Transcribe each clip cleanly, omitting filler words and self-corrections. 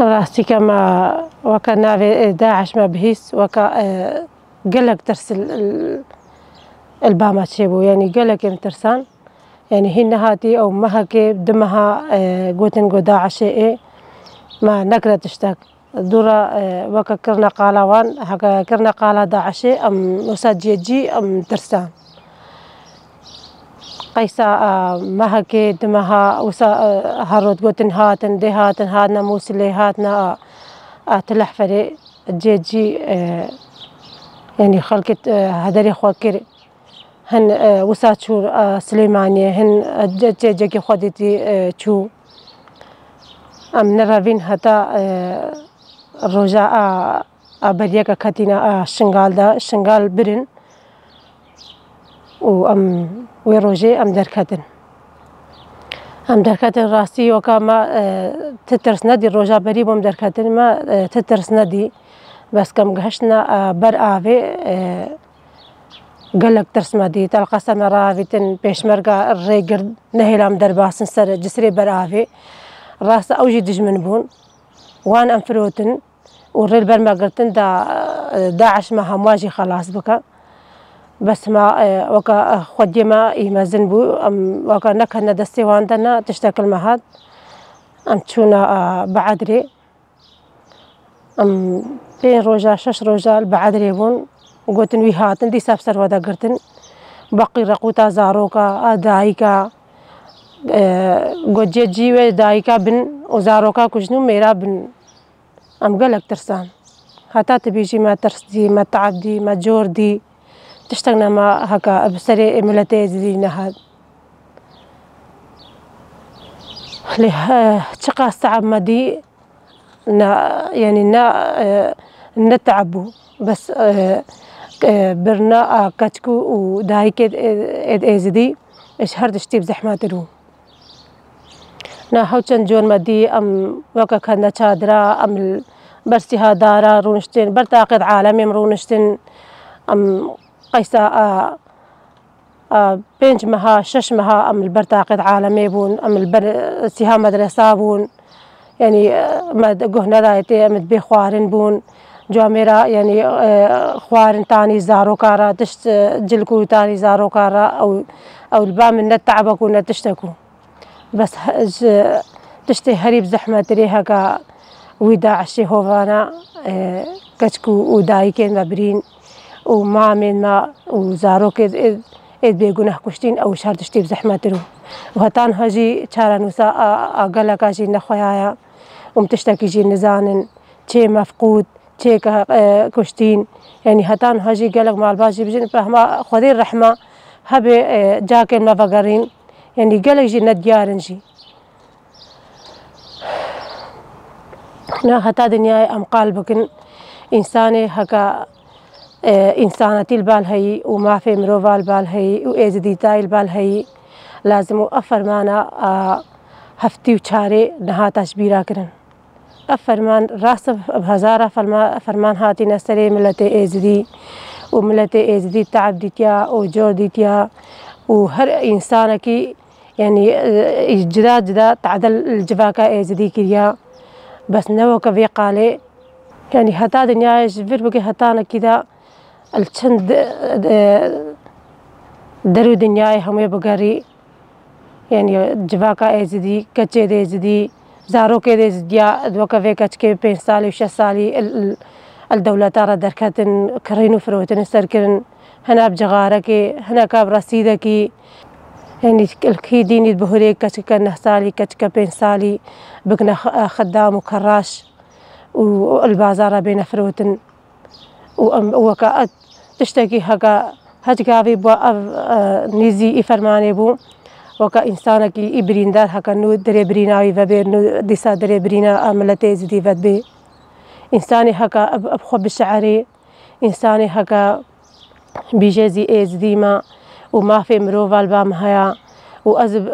راستی كما وكان داعش ما بهيس وكا قلق ترسل البامات شيبو يعني قلق ترسان يعني هن هاتي أو مهكي دمها قوتن قو داعش ما نقرأ تشتاك دورا وكا كرنا قالاوان هكا كرنا قالا داعش أم مساجيجي أم ترسان قيسا مهكي دمها وسا هارود قوتن هاتن دي هاتن هاتنا موسلي هاتنا تلح فري جيجي يعني خلقت هدري خوكري هن وسا شور سليمانية هن جيجي خودتي شو أم نرافين هتا رجاء بريكا كاتينا شنغال دا شنغال برن وأم ويروجي أم دركتن أم دركتن راسي وكما تترس ندي الرجاء بريب أم دركتن ما تترس ندي بس كم جهشنا برآفي قلق ترس مدي تلقى سمراويتن بيشمرقا الريقر نهيلام درباسن سر جسري برآفي راس أوجي دجمن بون وان أنفروتن والريل برمقرتن داعش ما همواجي خلاص بكا بس ما وكا خدي ما إيما زنبو أم وكا نكهنا دستي واندنا تشتكل مهاد أم تشونا بعدري أم بين روجا شش رجال بعدري بون وقوتن ويهاتن دي سابسر ودا قرتن باقي رقوتا زاروكا دايكا قوجي جيوه دايكا بن وزاروكا كجنو ميرا بن أم قلق ترسان هاتا تبيجي ما ترسدي ما تعبدي ما جوردي تشتغنا ما هكا بسري ملتي زينا هاد ليه تشقى الصعب مدي يعني نتعبو بس برنا كتكو ودايك ازدي ايش هرد اشتي بزحمات رو نا هوچن جون مدي ام وكا كنا چادرا ام برسيها دارا رونشتين برتاقد عالمي مرونشتين ام قيسا بينج مها شش مها ام البرتاقد عالمي بون ام سيها مدرسة بون يعني ما قهنا رايتي ام بي خوارن بون جواميرا يعني خوارن تاني زارو كارا تشت جلكو تاني زارو كارا او البام النتعبك ونتشتكو بس تشتي هريب زحمة تريها كا ويداع الشي هوفانا كتكو ودايكين مبرين ومامين ما وزارو كد بيقونه كشتين او شهر تشتي بزحمة ترو وهتان هجي چارا نوسا اقلقا جي نخويايا ومتشتكي جي نزانن چه مفقود چه كشتين يعني هتان هجي قلق مع الباجي بجين فهما خذي الرحمة هبي جاكين ما فقرين يعني قلق جي نديارن جي نا هتا دنياي ام قالبكن انساني هكا انسانتي البال هي وما في مروفال البال هي وايزديتاي البال هي لازم افرمانا هفتي وشاري نها تشبيرا كرن افرمان راس بهزارة فرمان هاتي نسري ملتي ايزدي وملتي ايزدي تعب ديتيا وجور ديتيا وهر انسانكي يعني جدا تعدل الجفاكا ايزدي كريا بس نوكا في قالي يعني هتا دنيا جفير بقي هتانا كذا الچند درو دنياي همي بقاري يعني جفاكا ايزدي كتشي ايزدي زارو كده ايزديا دوكا في كتشكي 5 سالي و6 سالي الدولة تارا دركاتن كرينو فروتن سركن هنا بجغاركي هنا كاب رصيدكي يعني الكي ديني بهوريك كتشكا 9 سالي كتشكا 5 سالي بقنا خدام وكراش والبازارة بين فروتن وكا تشتكي هكا هتكافي بوا نيزي إفرماني بو وكا إنسانك إبرين دار هكا نو دري بريناوي فبير نو ديسا دري برينا عملتي زدي فدبي إنساني هكا أبخو بالشعري إنساني هكا بيجازي إزديما وما في مروفا البام هيا وأزب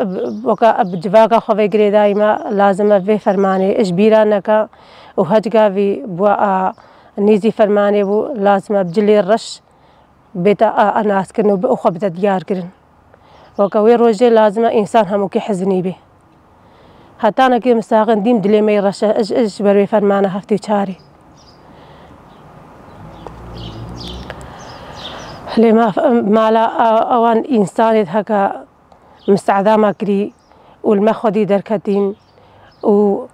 وكا بجواكا خوي قري دايما لازم في فرماني إجبيرا نكا وهتكافي بوا نيزي فرماني بو لازم بجلي الرش بيتا أناس كنو بأخو بتا ديار كرن وكوي روجي لازم إنسان هموكي حزني به هتانا كده مستاغن ديم دلي ما يرشا اج بروي فرمانه هفتي چاري لما مالا اوان انسان هكا مستعدامه كري والمخودي دركتين و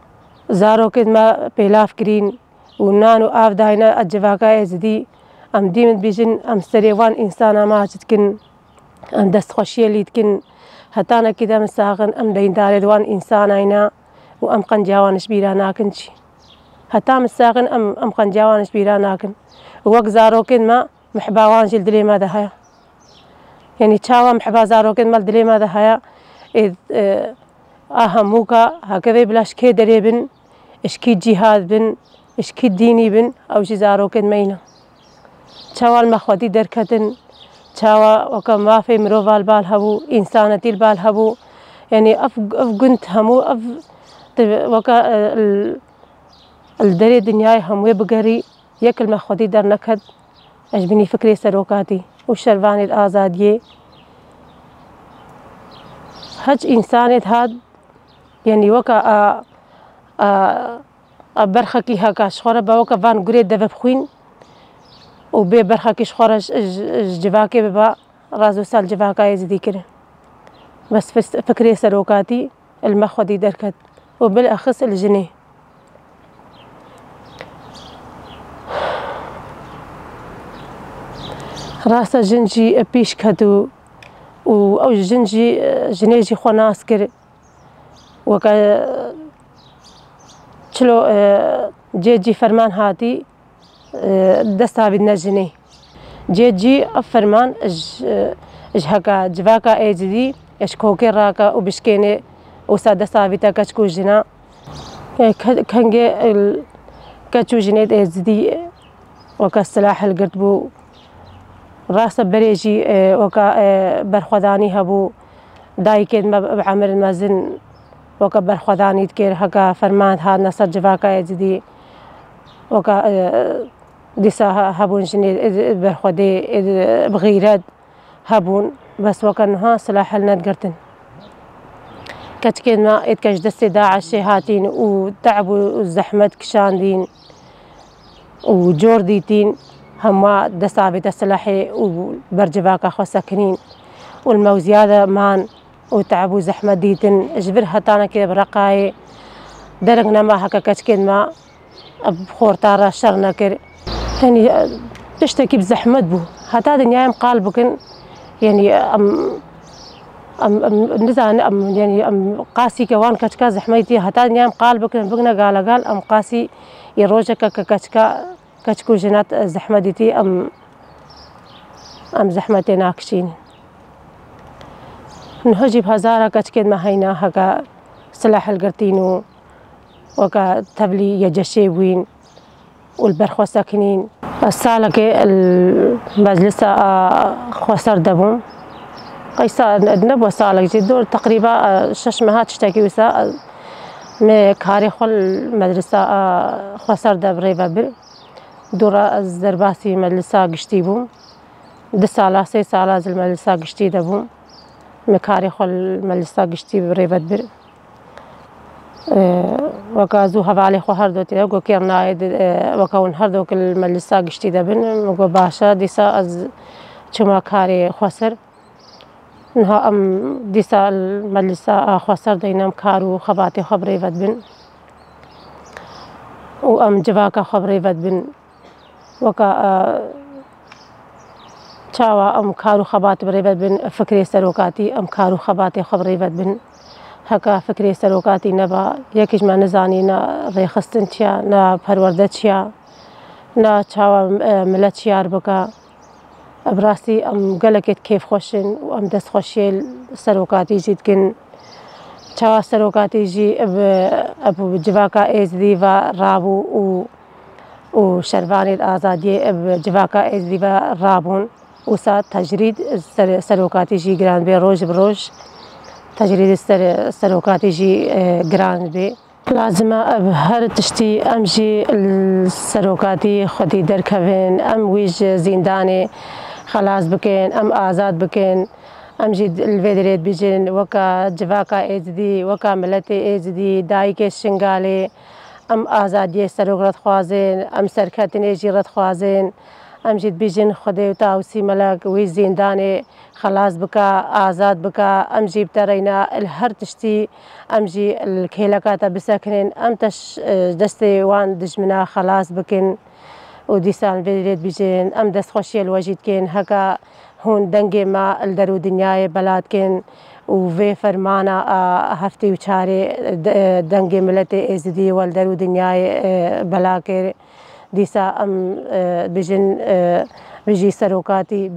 زارو كد ما بيلاف كرين ونانو آف داينا الجواكا ازدي ام ديمن بيجن ام سريوان انسانا ما تتكن ام دست خوشيه اللي تكن هتانا كده مساغن ام دين داري دوان انساناينا وام قنجاوانش بيرا ناكنشي هتا مساغن ام قنجاوانش بيرا ناكن ووك زارو كد ما محباوان جل دلي ما دهايا يعني تشاوا محبا زارو كد مال دلي ما دهايا إذ أهموكا هكذا بلاش كي دريبن إشكي جهاد بن إشكي ديني بن أو جزارو كن مينا تشاوا المخواتي دركتن تشاوا وكا ما في مروفا البال هبو إنسانتي البال هبو يعني أف قنت همو أف وكا الدري دنياي همو بقري يك المخواتي در نكد أجبني فكري سروكاتي وشرفاني الآزادية هج إنسانت هاد يعني وكا برخكي هكا شخورة بوكا فان قريد دفا بخوين وبي برخكي شخورة جواكي ببا رازو سال جواكا يزدي كرن بس فكري سروكاتي المخودي دركت وبالأخص الجنيه راسا جنجي بيش كدو أو جنيجي خوناس كر وكا چلو جيجي فرمان هاتي دستا بدنا جنيه جيجي فرمان اج هكا جواكا ايجدي اش كوكي راكا وبشكيني وسا دستا بيتا كشكو جنا كنجي كشو جنيد ايجدي وكا السلاح القرطبو راسا بريجي وكا برخواداني هبو دايكيد بعمر المازن وكا برخواداني تكير هكا فرمان هاد نصر جواكا يجدي وكا ديسا هبون جنيد برخوادي بغيراد هبون بس وكا نها سلاح الند قرتن كتكيد ما اتكش دستي داعش هاتين وتعبوا الزحمة كشاندين وجورديتين هما دسابة السلاحي وبرجباكا خو ساكنين والموزيادة مان وتعبوا زحمة ديتن اجبر هتانا كده برقاي درقنا ما هكا كتكين ما بخور تارا شرنا كر يعني تشتكي بزحمة بو هتا دنيا قالبكن يعني نزان يعني قاسي كوان كتكا زحمتي هتا دنيا قالبكن بقنا قال قاسي يروجك كتكا كتكو جنات زحمة ديتي أم زحمتي ناكشين نهجي بهزارة كتكيد ما هينا هكا سلاح القرتينو وكا تبلي يجشيبوين والبرخوا ساكنين السالة كي المجلس خسر دبون قيسا نبو سالة جدور تقريبا ششمها تشتكي وسا مكاري خل المدرسة خسر دب ريبا بر دورا الزرباسي مجلسا قشتي بوم 2 سالة 3 سالة زل مجلسا قشتي دبوم مكاري خل مجلسا قشتي بريبت بر وكازو هفالي خو هردو تيغو كيرنايد وكون هردو كل مجلسا قشتي دبن مقو باشا ديسا از چما كاري خسر نها ديسا المجلسا خسر دينام كارو خباتي خبريبت بن جواكا خبريبت بن وكا چاوا كارو خبات بريبت بن فكري سروكاتي كارو خباتي خبريبت بن هكا فكري سروكاتي نبا يكيج ما نزانينا ريخستن چيا نا پرورده چيا نا چاوا ملت چيار بكا براسي قلقت كيف خوشن دست خوشي سروكاتي جيدكن چاوا سروكاتي جي ابو جواكا ايزدي و رابو وشرفاني الآزادية بجواكا إزديفا رابون وسا تجريد سروكاتي جي جران بي روج بروج تجريد سروكاتي جي جران بي لازمة هر تشتي أمجي السروكاتي خدي دركبين أم ويج زنداني خلاص بكين أم آزاد بكين ام جی الفيدريت بيجين وكا جواكا ايزدي وكا ملت ايزدي دايك شنگالي ام آزادی سروک رد خوازين ام سرکتنی جی رد خوازين ام جید بيجين خدي وتاوسي ملك وي زنداني خلاص بكا آزاد بكا ام جي بترينا الهر تشتي ام جي الكيلكاتا بسكنين ام تش دستي وان دجمنا خلاص بكن وديسان فيدريت بيجين ام دست خوشي الوجيد كين هكا هون دنگي ما الدرو دنياي بلاد كين وفي فرمانا هفتي وشاري دنگي ملتي ازدي والدرو دنياي بلاكي ديسا ام بيجن بيجي سروكاتي